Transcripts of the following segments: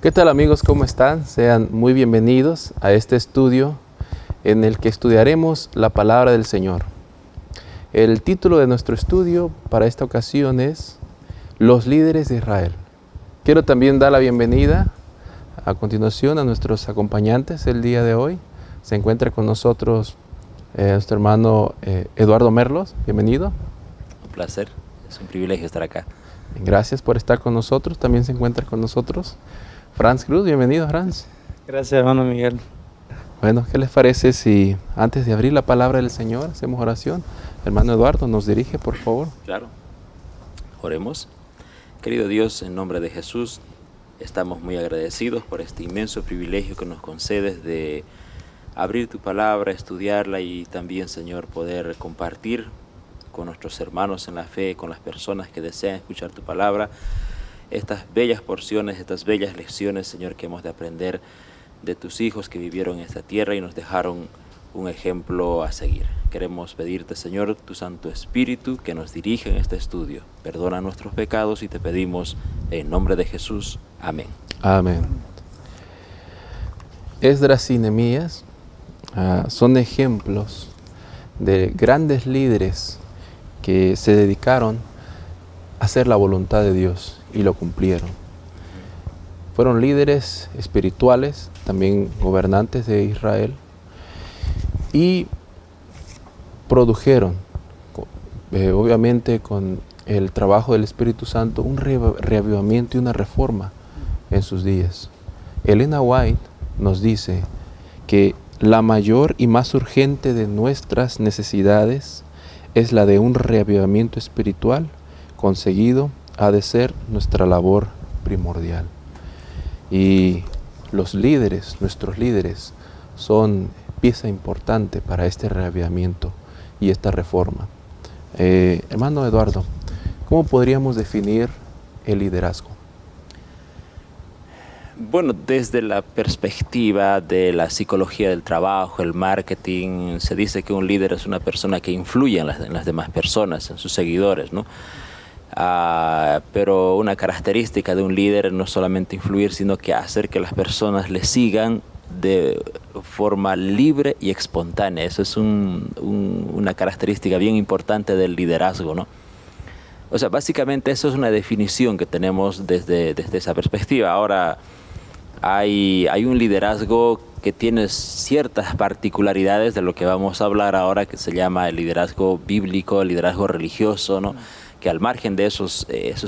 ¿Qué tal amigos? ¿Cómo están? Sean muy bienvenidos a este estudio en el que estudiaremos la palabra del Señor. El título de nuestro estudio para esta ocasión es Los líderes de Israel. Quiero también dar la bienvenida a continuación a nuestros acompañantes el día de hoy. Se encuentra con nosotros nuestro hermano Eduardo Merlos. Bienvenido. Un placer, es un privilegio estar acá. Gracias por estar con nosotros. También se encuentra con nosotros Franz Cruz. Bienvenido, Franz. Gracias, hermano Miguel. Bueno, ¿qué les parece si antes de abrir la palabra del Señor hacemos oración? Hermano Eduardo, nos dirige, por favor. Claro. Oremos. Querido Dios, en nombre de Jesús, estamos muy agradecidos por este inmenso privilegio que nos concedes de abrir tu palabra, estudiarla y también, Señor, poder compartir con nuestros hermanos en la fe, con las personas que desean escuchar tu palabra, estas bellas porciones, estas bellas lecciones, Señor, que hemos de aprender de tus hijos que vivieron en esta tierra y nos dejaron un ejemplo a seguir. Queremos pedirte, Señor, tu Santo Espíritu que nos dirija en este estudio. Perdona nuestros pecados y te pedimos en nombre de Jesús. Amén. Amén. Esdras y Nehemías son ejemplos de grandes líderes que se dedicaron a hacer la voluntad de Dios y lo cumplieron. Fueron líderes espirituales, también gobernantes de Israel, y produjeron, obviamente con el trabajo del Espíritu Santo, un reavivamiento y una reforma en sus días. Elena White nos dice que la mayor y más urgente de nuestras necesidades es la de un reavivamiento espiritual conseguido, ha de ser nuestra labor primordial. Y los líderes, nuestros líderes, son pieza importante para este reavivamiento y esta reforma. Hermano Eduardo, ¿cómo podríamos definir el liderazgo? Bueno, desde la perspectiva de la psicología del trabajo, el marketing, se dice que un líder es una persona que influye en las demás personas, en sus seguidores, ¿no? Pero una característica de un líder no es solamente influir, sino que hacer que las personas le sigan de forma libre y espontánea. Eso es una característica bien importante del liderazgo, ¿no? O sea, básicamente eso es una definición que tenemos desde esa perspectiva. Ahora, hay un liderazgo que tiene ciertas particularidades de lo que vamos a hablar ahora, que se llama el liderazgo bíblico, el liderazgo religioso, ¿no? Que al margen de esos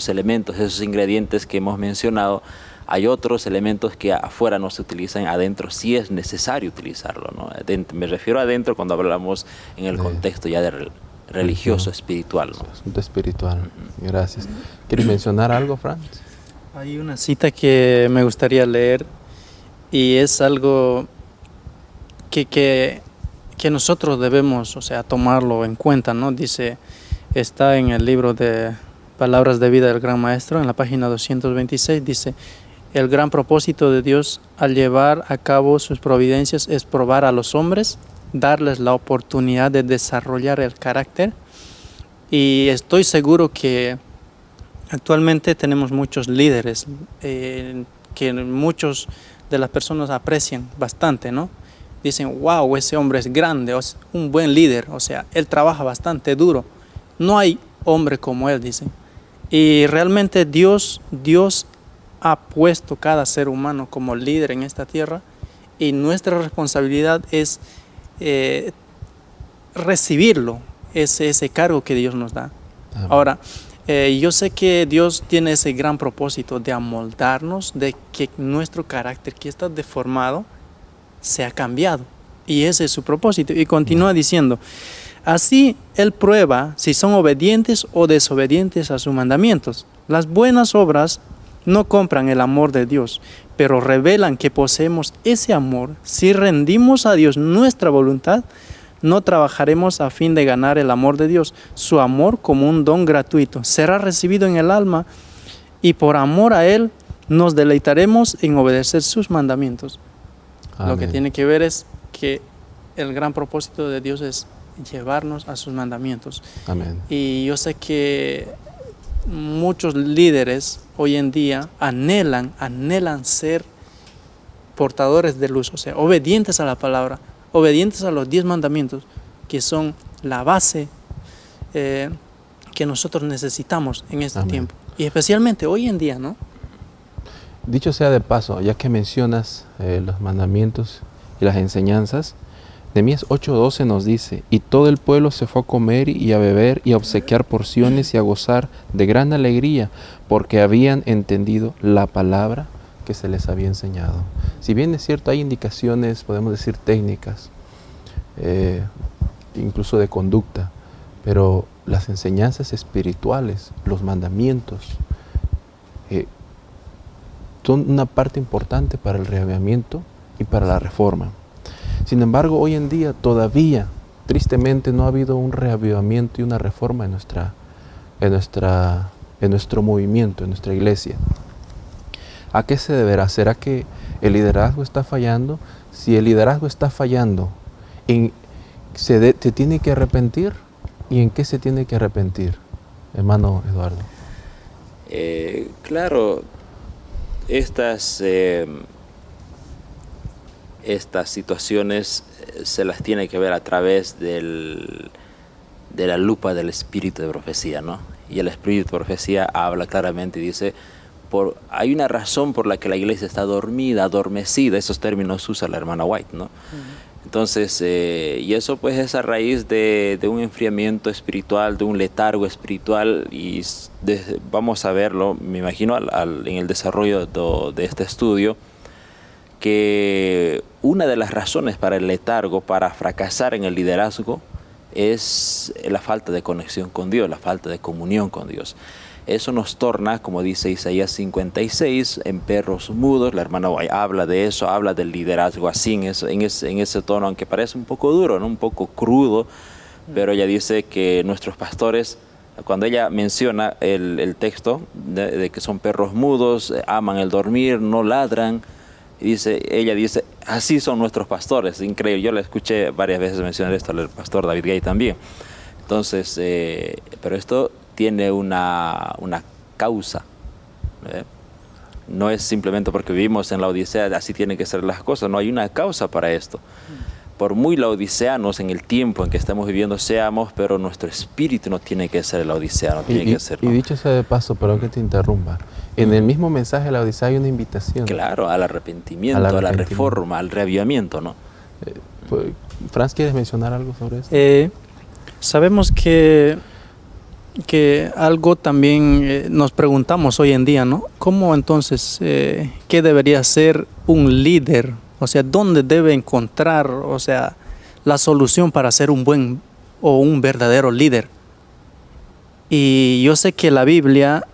elementos, esos ingredientes que hemos mencionado, hay otros elementos que afuera no se utilizan, adentro sí es necesario utilizarlo, ¿no? Me refiero a adentro cuando hablamos en el contexto ya de religioso, espiritual, ¿no? Asunto espiritual. Gracias. ¿Quieres mencionar algo, Franz? Hay una cita que me gustaría leer y es algo que nosotros debemos, o sea, tomarlo en cuenta, ¿no? Dice, está en el libro de Palabras de Vida del Gran Maestro, en la página 226, dice: el gran propósito de Dios al llevar a cabo sus providencias es probar a los hombres, darles la oportunidad de desarrollar el carácter. Y estoy seguro que actualmente tenemos muchos líderes que muchos de las personas aprecian bastante, ¿no? Dicen, wow, ese hombre es grande, es un buen líder, o sea, él trabaja bastante duro. No hay hombre como él, dicen. Y realmente Dios ha puesto cada ser humano como líder en esta tierra y nuestra responsabilidad es recibirlo, ese cargo que Dios nos da. Amén. Ahora, Yo sé que Dios tiene ese gran propósito de amoldarnos, de que nuestro carácter que está deformado sea cambiado. Y ese es su propósito. Y continúa diciendo, así Él prueba si son obedientes o desobedientes a sus mandamientos. Las buenas obras no compran el amor de Dios, pero revelan que poseemos ese amor. Si rendimos a Dios nuestra voluntad, no trabajaremos a fin de ganar el amor de Dios. Su amor, como un don gratuito, será recibido en el alma, y por amor a Él nos deleitaremos en obedecer sus mandamientos. Amén. Lo que tiene que ver es que el gran propósito de Dios es llevarnos a sus mandamientos. Amén. Y yo sé que muchos líderes hoy en día anhelan ser portadores de luz, o sea, obedientes a la palabra, obedientes a los 10 mandamientos, que son la base que nosotros necesitamos en este Amén. tiempo. Y especialmente hoy en día, ¿no? Dicho sea de paso, ya que mencionas los mandamientos y las enseñanzas, Nehemías 8:12 nos dice, y todo el pueblo se fue a comer y a beber y a obsequiar porciones y a gozar de gran alegría, porque habían entendido la palabra que se les había enseñado. Si bien es cierto, hay indicaciones, podemos decir técnicas, incluso de conducta, pero las enseñanzas espirituales, los mandamientos, son una parte importante para el reavivamiento y para la reforma. Sin embargo, hoy en día todavía, tristemente, no ha habido un reavivamiento y una reforma en nuestro movimiento, en nuestra iglesia. ¿A qué se deberá? ¿Será que el liderazgo está fallando? Si el liderazgo está fallando, ¿se tiene que arrepentir? ¿Y en qué se tiene que arrepentir, hermano Eduardo? Claro, estas situaciones se las tiene que ver a través de la lupa del espíritu de profecía, ¿no? Y el espíritu de profecía habla claramente y dice, hay una razón por la que la iglesia está dormida, adormecida. Esos términos usa la hermana White, ¿no? Entonces, y eso pues es a raíz de un enfriamiento espiritual, de un letargo espiritual, y vamos a verlo, me imagino, en el desarrollo de este estudio, que una de las razones para el letargo, para fracasar en el liderazgo, es la falta de conexión con Dios, la falta de comunión con Dios. Eso nos torna, como dice Isaías 56, en perros mudos. La hermana White habla de eso, habla del liderazgo así, en ese tono, aunque parece un poco duro, ¿no? Un poco crudo, pero ella dice que nuestros pastores, cuando ella menciona el texto de que son perros mudos, aman el dormir, no ladran, ella dice, así son nuestros pastores. Increíble, yo la escuché varias veces mencionar esto al pastor David Gay también. Entonces, pero esto tiene una causa. No es simplemente porque vivimos en la Odisea, así tienen que ser las cosas. No, hay una causa para esto. Por muy laodiceanos en el tiempo en que estamos viviendo seamos, pero nuestro espíritu no tiene que ser el laodiceano, tiene que ser, ¿no? Y dicho sea de paso, perdón que te interrumpa, en el mismo mensaje de la Odisea hay una invitación. Claro, al arrepentimiento, a la reforma, al reavivamiento, ¿no? Franz, ¿quieres mencionar algo sobre esto? Sabemos que algo también nos preguntamos hoy en día, ¿no? ¿Cómo entonces, qué debería ser un líder? O sea, ¿dónde debe encontrar, o sea, la solución para ser un buen o un verdadero líder? Y yo sé que la Biblia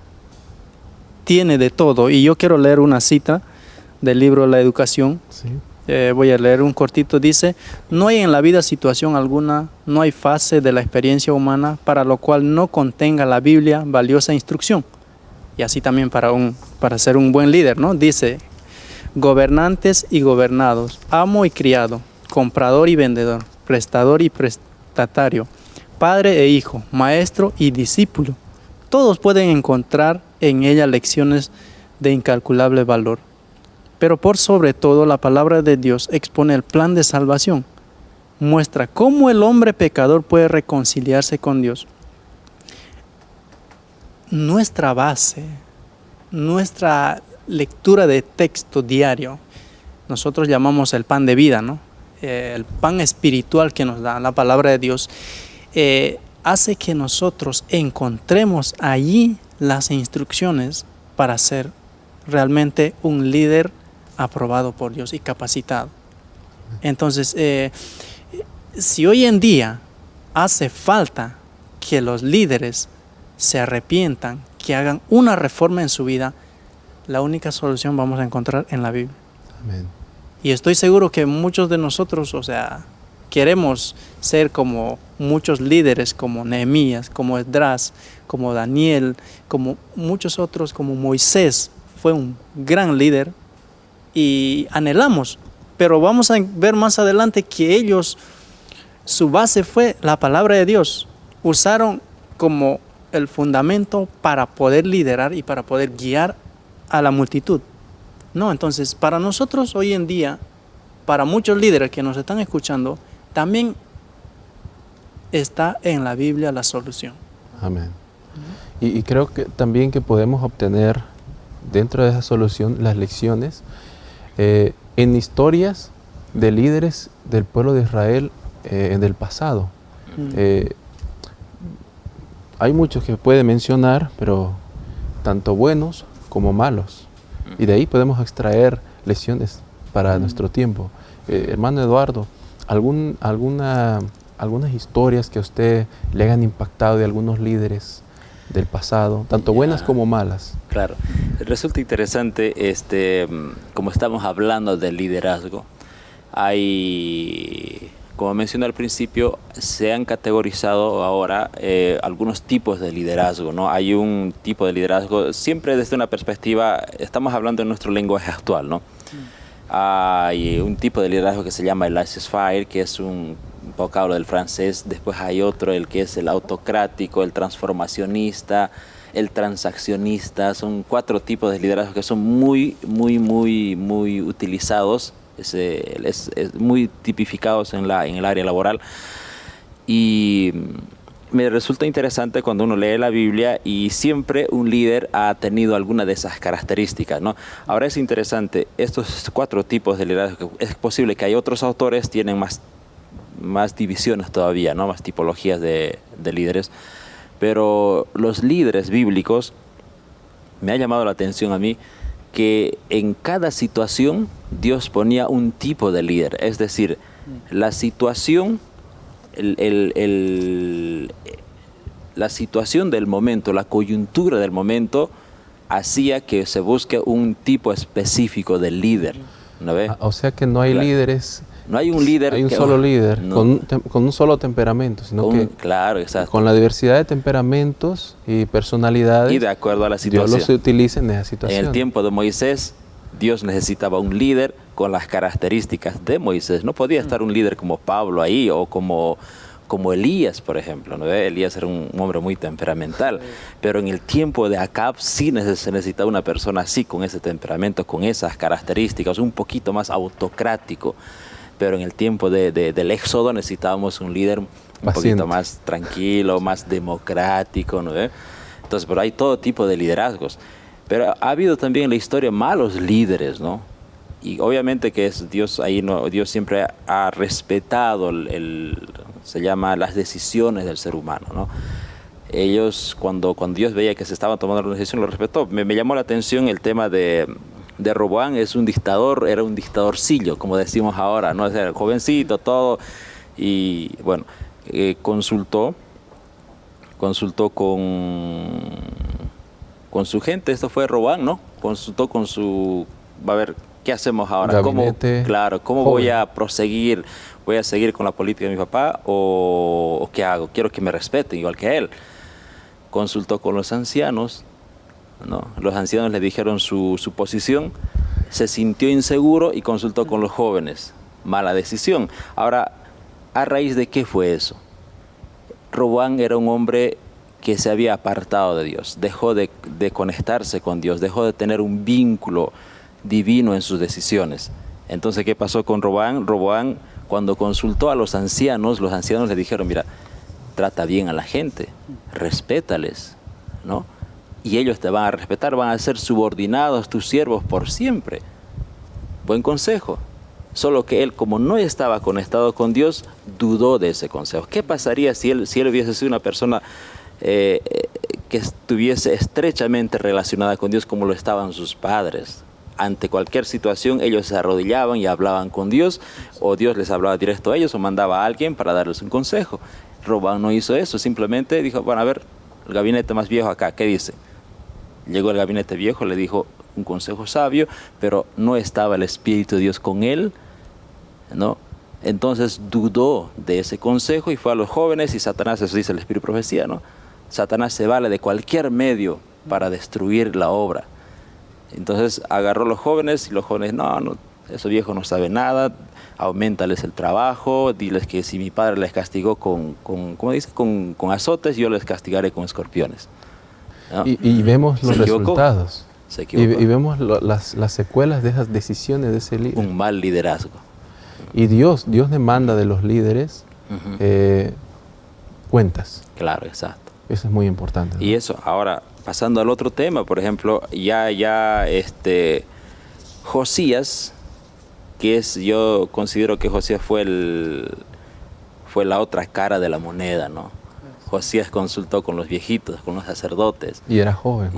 tiene de todo, y yo quiero leer una cita del libro La Educación. Sí. Voy a leer un cortito. Dice, no hay en la vida situación alguna, no hay fase de la experiencia humana para lo cual no contenga la Biblia valiosa instrucción. Y así también para ser un buen líder, ¿no? Dice, gobernantes y gobernados, amo y criado, comprador y vendedor, prestador y prestatario, padre e hijo, maestro y discípulo. Todos pueden encontrar en ella lecciones de incalculable valor. Pero por sobre todo la palabra de Dios expone el plan de salvación. Muestra cómo el hombre pecador puede reconciliarse con Dios. Nuestra base, nuestra lectura de texto diario, nosotros llamamos el pan de vida, ¿no? El pan espiritual que nos da la palabra de Dios, hace que nosotros encontremos allí las instrucciones para ser realmente un líder aprobado por Dios y capacitado. Entonces, si hoy en día hace falta que los líderes se arrepientan, que hagan una reforma en su vida, la única solución vamos a encontrar en la Biblia. Amén. Y estoy seguro que muchos de nosotros, o sea, queremos ser como muchos líderes, como Nehemías, como Esdras, como Daniel, como muchos otros, como Moisés, fue un gran líder y anhelamos, pero vamos a ver más adelante que ellos, su base fue la palabra de Dios. Usaron como el fundamento para poder liderar y para poder guiar a la multitud. No, entonces para nosotros hoy en día, para muchos líderes que nos están escuchando, también está en la Biblia la solución. Amén. Y creo que también que podemos obtener dentro de esa solución las lecciones en historias de líderes del pueblo de Israel en el pasado. Hay muchos que puede mencionar, pero tanto buenos como malos. Y de ahí podemos extraer lecciones para nuestro tiempo. Hermano Eduardo, algunas historias que a usted le hayan impactado de algunos líderes del pasado, tanto buenas como malas. Claro, resulta interesante, como estamos hablando del liderazgo, hay, como mencioné al principio, se han categorizado ahora algunos tipos de liderazgo, ¿no? Hay un tipo de liderazgo, siempre desde una perspectiva, estamos hablando en nuestro lenguaje actual, ¿no? Hay un tipo de liderazgo que se llama el laissez-faire, que es un vocablo del francés. Después hay otro, el que es el autocrático, el transformacionista, el transaccionista. Son 4 tipos de liderazgo que son muy utilizados, es muy tipificados en el área laboral. Y me resulta interesante cuando uno lee la Biblia y siempre un líder ha tenido alguna de esas características, ¿no? Ahora es interesante, estos 4 tipos de liderazgo, es posible que hay otros autores tienen más divisiones todavía, ¿no? Más tipologías de líderes, pero los líderes bíblicos, me ha llamado la atención a mí que en cada situación Dios ponía un tipo de líder, es decir, la situación, la situación del momento, la coyuntura del momento hacía que se busque un tipo específico de líder, ¿no ve? O sea que no hay líderes. No hay un líder. Hay un solo líder no, con un solo temperamento, sino que claro, exacto, con la diversidad de temperamentos y personalidades. Y de acuerdo a la situación. Dios los utiliza en esa situación. En el tiempo de Moisés, Dios necesitaba un líder con las características de Moisés. No podía estar un líder como Pablo ahí o como Elías, por ejemplo, ¿no? Elías era un hombre muy temperamental, pero en el tiempo de Acab sí se necesitaba una persona así, con ese temperamento, con esas características, un poquito más autocrático. Pero en el tiempo del Éxodo necesitábamos un líder un poquito más tranquilo, más democrático, ¿no? Entonces, pero hay todo tipo de liderazgos. Pero ha habido también en la historia malos líderes, ¿no? Y obviamente que es Dios ahí, ¿no? Dios siempre ha respetado se llama las decisiones del ser humano, ¿no? Ellos, cuando Dios veía que se estaban tomando una decisión, lo respetó. Me llamó la atención el tema de Roboam. Es un dictador, era un dictadorcillo, como decimos ahora, ¿no? Era jovencito, todo. Y bueno, consultó con su gente. Esto fue Roboam, ¿no? Consultó con su, va a ver, ¿qué hacemos ahora? ¿Cómo voy a proseguir? ¿Voy a seguir con la política de mi papá o qué hago? Quiero que me respeten igual que él. Consultó con los ancianos, ¿no? Los ancianos le dijeron su posición, se sintió inseguro y consultó con los jóvenes. Mala decisión. Ahora, ¿a raíz de qué fue eso? Roboam era un hombre que se había apartado de Dios, dejó de conectarse con Dios, dejó de tener un vínculo divino en sus decisiones. Entonces, ¿qué pasó con Roboam? Roboam, cuando consultó a los ancianos le dijeron, mira, trata bien a la gente, respétales, ¿no? Y ellos te van a respetar, van a ser subordinados, tus siervos por siempre. Buen consejo. Solo que él, como no estaba conectado con Dios, dudó de ese consejo. ¿Qué pasaría si él hubiese sido una persona que estuviese estrechamente relacionada con Dios como lo estaban sus padres? Ante cualquier situación ellos se arrodillaban y hablaban con Dios, o Dios les hablaba directo a ellos o mandaba a alguien para darles un consejo. Roboam no hizo eso, simplemente dijo, bueno, a ver, el gabinete más viejo acá, ¿qué dice? Llegó el gabinete viejo, le dijo un consejo sabio, pero no estaba el Espíritu de Dios con él, ¿no? Entonces dudó de ese consejo y fue a los jóvenes, y Satanás, eso dice el Espíritu de Profecía, ¿no? Satanás se vale de cualquier medio para destruir la obra. Entonces agarró a los jóvenes y los jóvenes, no, esos viejos no saben nada, aumentales el trabajo, diles que si mi padre les castigó ¿cómo dice? Con azotes, yo les castigaré con escorpiones, ¿no? Y vemos los resultados. Se equivocó. Y vemos las secuelas de esas decisiones de ese líder. Un mal liderazgo. Y Dios demanda de los líderes cuentas. Claro, exacto. Eso es muy importante, ¿no? Y eso, ahora, pasando al otro tema, por ejemplo, Josías, yo considero que Josías fue la otra cara de la moneda, ¿no? Josías consultó con los viejitos, con los sacerdotes. Y era joven.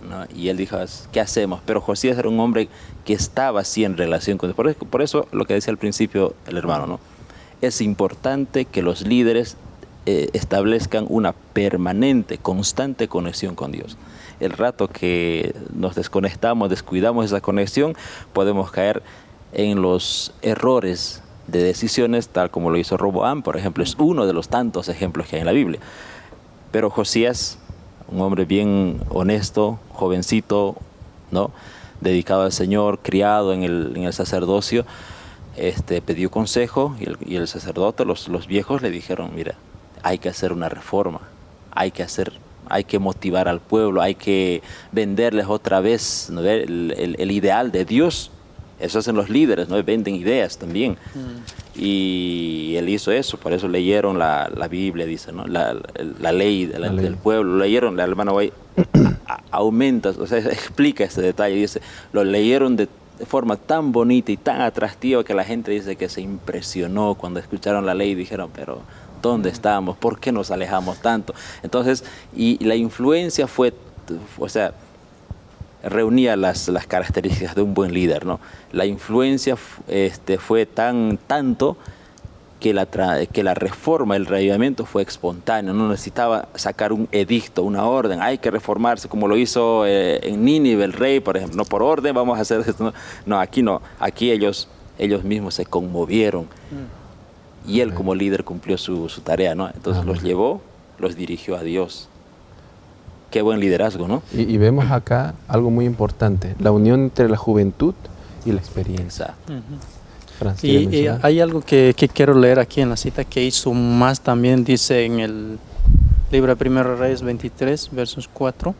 ¿no? Y él dijo, ¿qué hacemos? Pero Josías era un hombre que estaba así en relación con Dios. Por eso lo que decía al principio el hermano, ¿no? Es importante que los líderes establezcan una permanente, constante conexión con Dios. El rato que nos desconectamos, descuidamos esa conexión, podemos caer en los errores de decisiones, tal como lo hizo Roboam, por ejemplo. Es uno de los tantos ejemplos que hay en la Biblia. Pero Josías, un hombre bien honesto, jovencito, ¿no? Dedicado al Señor, criado en el sacerdocio, pidió consejo, y el sacerdote, los viejos le dijeron, mira, hay que hacer una reforma, hay que motivar al pueblo, hay que venderles otra vez, ¿no? el ideal de Dios. Eso hacen los líderes, ¿no? Venden ideas también. Y él hizo eso, por eso leyeron la Biblia, dice, ¿no? La ley del pueblo, leyeron, la hermana Guay aumenta, o sea, explica este detalle, dice, lo leyeron de forma tan bonita y tan atractiva que la gente dice que se impresionó cuando escucharon la ley y dijeron, pero ¿dónde estamos? ¿Por qué nos alejamos tanto? Entonces, y la influencia fue, o sea, reunía las características de un buen líder, ¿no? La influencia fue tanto que la reforma, el reavivamiento fue espontáneo, no necesitaba sacar un edicto, una orden, hay que reformarse, como lo hizo en Nínive el rey, por ejemplo, no por orden vamos a hacer esto, no, aquí ellos mismos se conmovieron y él como líder cumplió su tarea, ¿no? Entonces los llevó, los dirigió a Dios. Qué buen liderazgo, ¿no? Y vemos acá algo muy importante, la unión entre la juventud y la experiencia. Y hay algo que quiero leer aquí en la cita que hizo más también, dice en el libro de 1 Reyes 23, versos 4.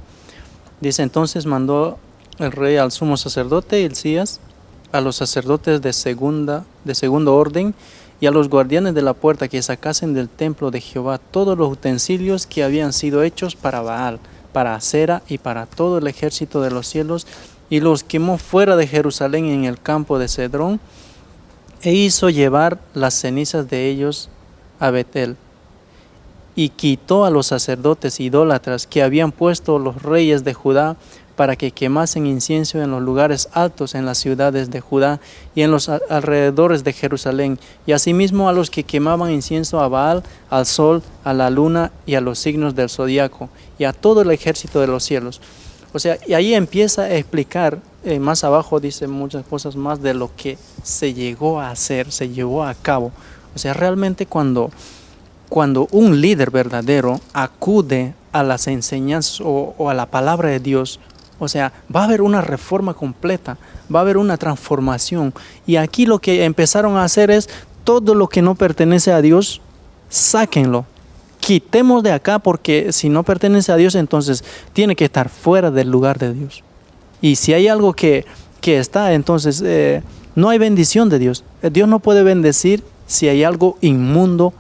Dice, entonces mandó el rey al sumo sacerdote Hilcías, a los sacerdotes de segundo orden y a los guardianes de la puerta que sacasen del templo de Jehová todos los utensilios que habían sido hechos para Baal, para Acera y para todo el ejército de los cielos, y los quemó fuera de Jerusalén en el campo de Cedrón, e hizo llevar las cenizas de ellos a Betel, y quitó a los sacerdotes idólatras que habían puesto los reyes de Judá para que quemasen incienso en los lugares altos en las ciudades de Judá y en los alrededores de Jerusalén, y asimismo a los que quemaban incienso a Baal, al sol, a la luna y a los signos del zodiaco, y a todo el ejército de los cielos. O sea, y ahí empieza a explicar, más abajo dice muchas cosas más de lo que se llegó a hacer, se llevó a cabo. O sea, realmente cuando un líder verdadero acude a las enseñanzas o a la palabra de Dios, o sea, va a haber una reforma completa, va a haber una transformación. Y aquí lo que empezaron a hacer es, todo lo que no pertenece a Dios, sáquenlo. Quitemos de acá, porque si no pertenece a Dios, entonces tiene que estar fuera del lugar de Dios. Y si hay algo que está, entonces no hay bendición de Dios. Dios no puede bendecir si hay algo inmundo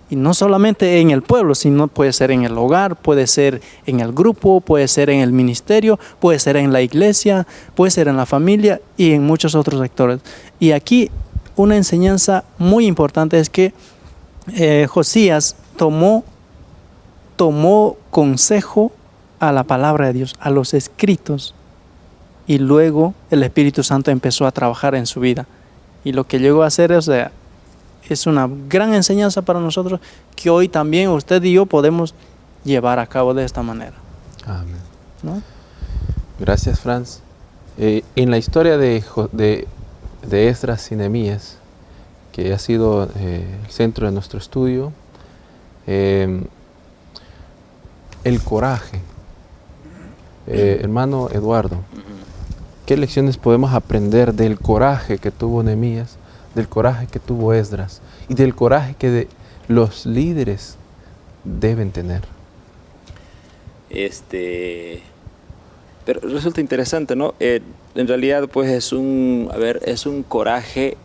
Y no solamente en el pueblo, sino puede ser en el hogar, puede ser en el grupo, puede ser en el ministerio, puede ser en la iglesia, puede ser en la familia y en muchos otros sectores. Y aquí una enseñanza muy importante es que Josías tomó consejo a la palabra de Dios, a los escritos, y luego el Espíritu Santo empezó a trabajar en su vida. Y lo que llegó a hacer, o sea, es una gran enseñanza para nosotros que hoy también usted y yo podemos llevar a cabo de esta manera. Amén. ¿No? Gracias, Franz. En la historia de Esdras y Nehemías, que ha sido el centro de nuestro estudio, el coraje. Hermano Eduardo, ¿qué lecciones podemos aprender del coraje que tuvo Nehemías, del coraje que tuvo Esdras y del coraje que los líderes deben tener? Pero resulta interesante, ¿no? En realidad, pues es un coraje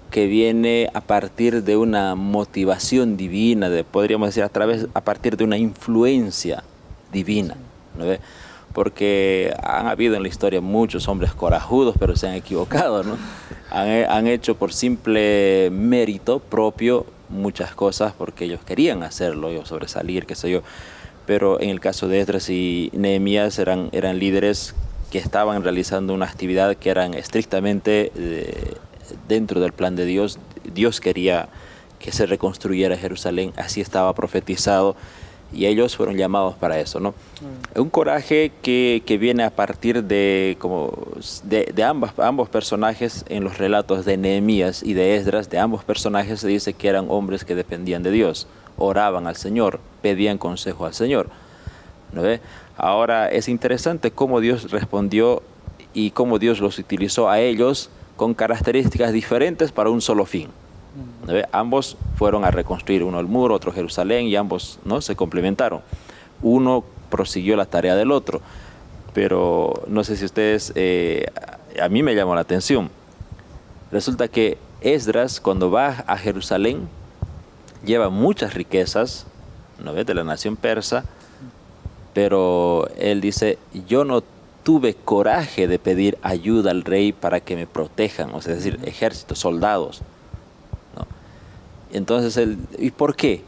que viene a partir de una motivación divina, podríamos decir a partir de una influencia divina, ¿no ve? Porque han habido en la historia muchos hombres corajudos, pero se han equivocado, ¿no? Han hecho por simple mérito propio muchas cosas porque ellos querían hacerlo, sobresalir, qué sé yo. Pero en el caso de Esdras y Nehemías eran líderes que estaban realizando una actividad que eran estrictamente dentro del plan de Dios. Dios quería que se reconstruyera Jerusalén, así estaba profetizado, y ellos fueron llamados para eso, ¿no? Un coraje que viene a partir de ambos personajes. En los relatos de Nehemías y de Esdras, de ambos personajes se dice que eran hombres que dependían de Dios, oraban al Señor, pedían consejo al Señor, ¿no ve? Ahora es interesante cómo Dios respondió y cómo Dios los utilizó a ellos con características diferentes para un solo fin, ¿no ve? Ambos fueron a reconstruir, uno el muro, otro Jerusalén, y ambos, ¿no?, se complementaron. Uno prosiguió la tarea del otro, pero no sé si ustedes, a mí me llamó la atención. Resulta que Esdras, cuando va a Jerusalén, lleva muchas riquezas, ¿no ves?, de la nación persa, pero él dice: yo no tuve coraje de pedir ayuda al rey para que me protejan, o sea, es decir, ejércitos, soldados, ¿no? Entonces él, ¿y por qué?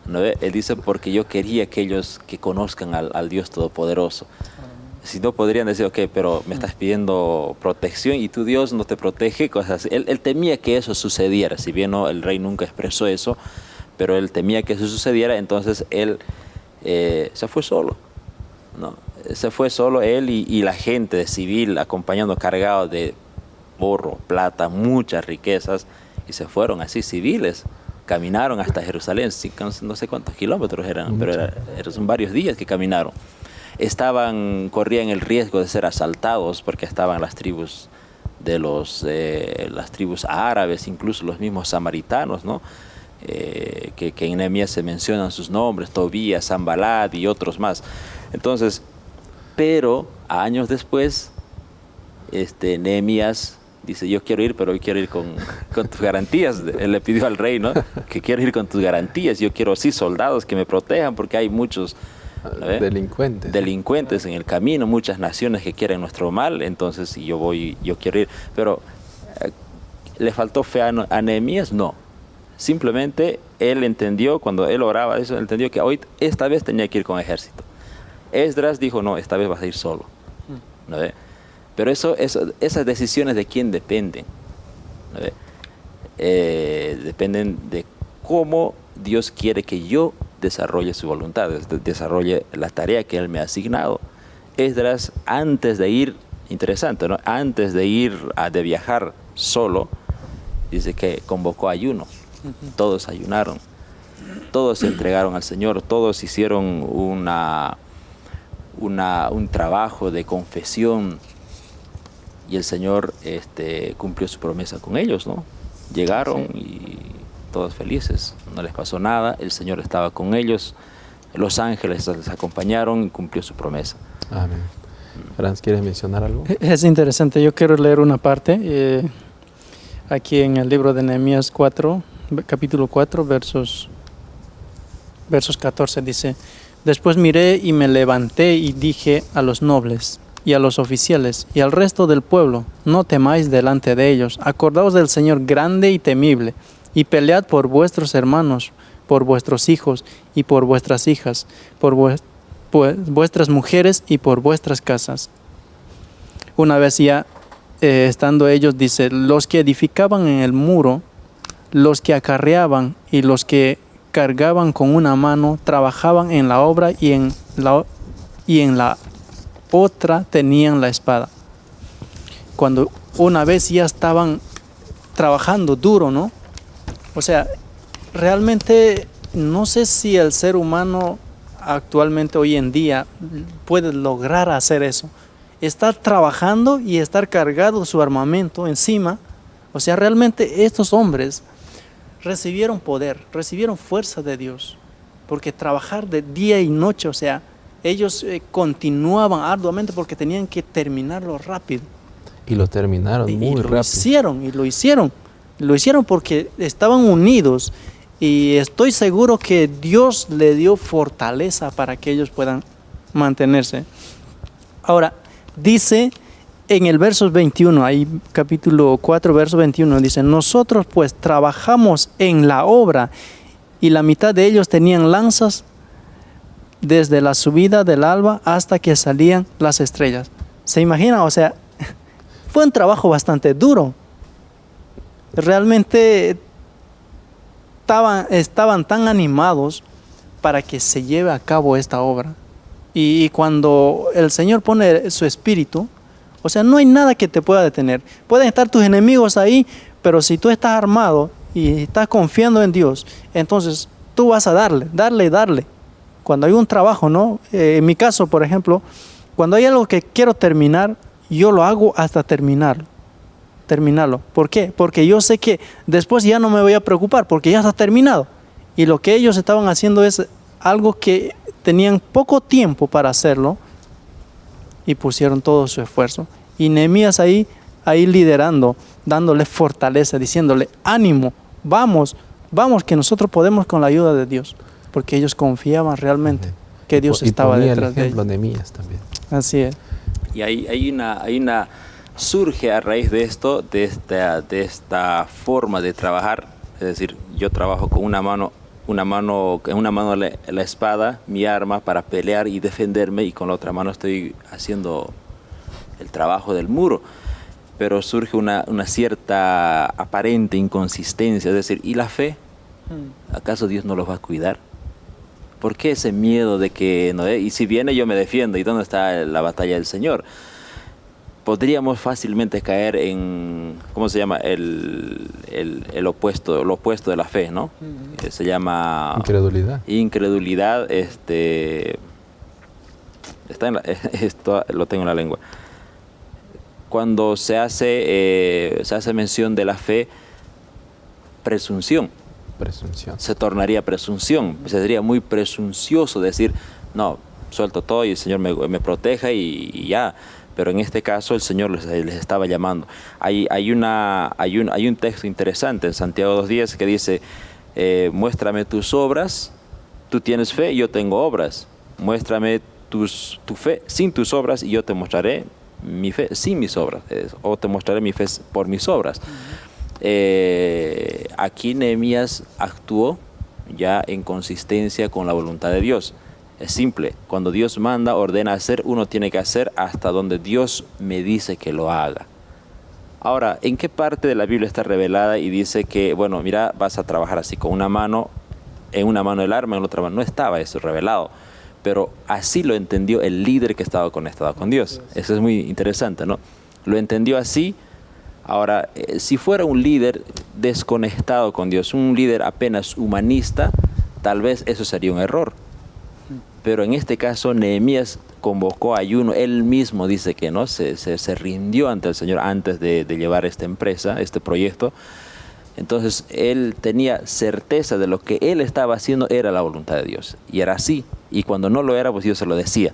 ¿No ve? Él dice: porque yo quería que ellos que conozcan al Dios Todopoderoso. Si no, podrían decir: ok, pero me estás pidiendo protección y tu Dios no te protege, cosas así. Él temía que eso sucediera, si bien no, el rey nunca expresó eso, pero él temía que eso sucediera. Entonces él se fue solo, ¿no? Se fue solo él y la gente de civil acompañando, cargado de oro, plata, muchas riquezas, y se fueron así civiles. Caminaron hasta Jerusalén, no sé cuántos kilómetros eran, pero son varios días que caminaron. Corrían el riesgo de ser asaltados porque estaban las tribus las tribus árabes, incluso los mismos samaritanos, ¿no? Que en Nehemías se mencionan sus nombres: Tobías, Sanbalat y otros más. Entonces, pero años después, Nehemías dice: yo quiero ir, pero yo quiero ir con tus garantías. Él le pidió al rey, ¿no?, que quiero ir con tus garantías. Yo quiero, sí, soldados que me protejan, porque hay muchos delincuentes en el camino, muchas naciones que quieren nuestro mal. Entonces, si yo voy, yo quiero ir. Pero ¿le faltó fe a Nehemías? No. Simplemente él entendió, cuando él oraba eso, él entendió que esta vez tenía que ir con ejército. Esdras dijo: no, esta vez vas a ir solo, ¿no ve? Pero esas decisiones, ¿de quién dependen? ¿No ve? Dependen de cómo Dios quiere que yo desarrolle su voluntad, desarrolle la tarea que Él me ha asignado. Esdras, antes de ir, interesante, ¿no?, antes de viajar solo, dice que convocó ayuno. Todos ayunaron, todos se entregaron al Señor, todos hicieron un trabajo de confesión, y el Señor cumplió su promesa con ellos, ¿no? Llegaron, y todos felices, no les pasó nada, el Señor estaba con ellos, los ángeles les acompañaron y cumplió su promesa. Amén. Franz, ¿quieres mencionar algo? Es interesante, yo quiero leer una parte aquí en el libro de Nehemías 4, capítulo 4, versos versos 14 dice: después miré y me levanté y dije a los nobles y a los oficiales y al resto del pueblo: no temáis delante de ellos, acordaos del Señor grande y temible, y pelead por vuestros hermanos, por vuestros hijos y por vuestras hijas, por vuestras mujeres y por vuestras casas. Una vez ya estando ellos, dice: los que edificaban en el muro, los que acarreaban y los que cargaban con una mano, trabajaban en la obra y en la otra tenían la espada. Cuando una vez ya estaban trabajando duro, ¿no? O sea, realmente no sé si el ser humano actualmente, hoy en día, puede lograr hacer eso. Estar trabajando y estar cargado su armamento encima. O sea, realmente estos hombres recibieron poder, recibieron fuerza de Dios, porque trabajar de día y noche, o sea, ellos continuaban arduamente porque tenían que terminarlo rápido. Y lo terminaron muy rápido. Lo hicieron porque estaban unidos, y estoy seguro que Dios le dio fortaleza para que ellos puedan mantenerse. Ahora, dice en el verso 21, ahí capítulo 4, verso 21, dice: nosotros pues trabajamos en la obra, y la mitad de ellos tenían lanzas desde la subida del alba hasta que salían las estrellas. ¿Se imagina? O sea, fue un trabajo bastante duro. Realmente estaban tan animados para que se lleve a cabo esta obra. Y cuando el Señor pone su espíritu, o sea, no hay nada que te pueda detener. Pueden estar tus enemigos ahí, pero si tú estás armado y estás confiando en Dios, entonces tú vas a darle. Cuando hay un trabajo, ¿no? En mi caso, por ejemplo, cuando hay algo que quiero terminar, yo lo hago hasta terminarlo. ¿Por qué? Porque yo sé que después ya no me voy a preocupar, porque ya está terminado. Y lo que ellos estaban haciendo es algo que tenían poco tiempo para hacerlo, y pusieron todo su esfuerzo. Y Nehemías ahí liderando, dándole fortaleza, diciéndole: ánimo, vamos, que nosotros podemos con la ayuda de Dios. Porque ellos confiaban realmente que Dios estaba detrás de ellos. Nehemías también. Así es. Y hay una surge a raíz de esto, de esta forma de trabajar. Es decir, yo trabajo con en una mano la espada, mi arma para pelear y defenderme, y con la otra mano estoy haciendo el trabajo del muro. Pero surge una cierta aparente inconsistencia, es decir, ¿y la fe? ¿Acaso Dios no los va a cuidar? ¿Por qué ese miedo de que no? Y si viene, yo me defiendo, ¿y dónde está la batalla del Señor? Podríamos fácilmente caer en, ¿cómo se llama? Lo opuesto de la fe, ¿no? Se llama incredulidad. Esto lo tengo en la lengua. Cuando se hace mención de la fe, presunción. Se tornaría presunción. Sería muy presuncioso decir: no, suelto todo y el Señor me proteja y ya. Pero en este caso el Señor les estaba llamando. Hay un texto interesante en Santiago 2:10 que dice: muéstrame tus obras, tú tienes fe y yo tengo obras. Muéstrame tu fe sin tus obras y yo te mostraré mi fe sin mis obras, o te mostraré mi fe por mis obras. Aquí Nehemías actuó ya en consistencia con la voluntad de Dios. Es simple, cuando Dios manda, ordena hacer, uno tiene que hacer hasta donde Dios me dice que lo haga. Ahora, ¿en qué parte de la Biblia está revelada y dice que, bueno, mira, vas a trabajar así con una mano, en una mano el arma, en la otra mano? No estaba eso revelado, pero así lo entendió el líder que estaba conectado con Dios. Eso es muy interesante, ¿no? Lo entendió así. Ahora, si fuera un líder desconectado con Dios, un líder apenas humanista, tal vez eso sería un error. Pero en este caso Nehemías convocó ayuno, él mismo dice que no se rindió ante el Señor antes de llevar esta empresa, este proyecto. Entonces él tenía certeza de lo que él estaba haciendo era la voluntad de Dios, y era así, y cuando no lo era, pues Dios se lo decía.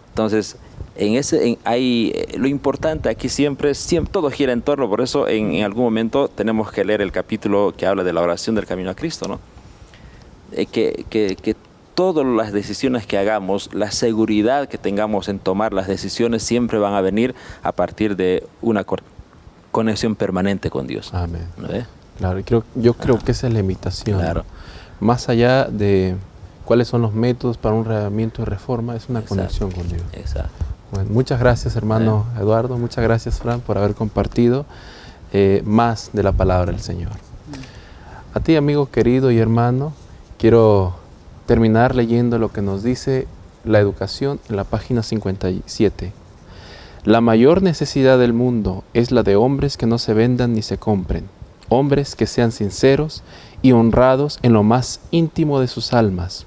Entonces lo importante aquí siempre todo gira en torno, por eso en algún momento tenemos que leer el capítulo que habla de la oración del camino a Cristo, ¿no? que todas las decisiones que hagamos, la seguridad que tengamos en tomar las decisiones siempre van a venir a partir de una conexión permanente con Dios. Amén. ¿No ves? Claro, yo creo que esa es la invitación. Claro. Más allá de cuáles son los métodos para un reavivamiento y reforma, es una Exacto. conexión con Dios. Exacto. Bueno, muchas gracias, hermano Eduardo. Muchas gracias, Fran, por haber compartido más de la palabra del Señor. A ti, amigo querido y hermano, quiero terminar leyendo lo que nos dice la educación en la página 57. La mayor necesidad del mundo es la de hombres que no se vendan ni se compren, hombres que sean sinceros y honrados en lo más íntimo de sus almas,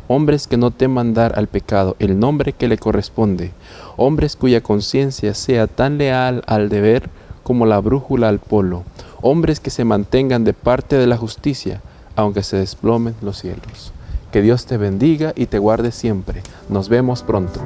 hombres que no teman dar al pecado el nombre que le corresponde, hombres cuya conciencia sea tan leal al deber como la brújula al polo, hombres que se mantengan de parte de la justicia, aunque se desplomen los cielos. Que Dios te bendiga y te guarde siempre. Nos vemos pronto.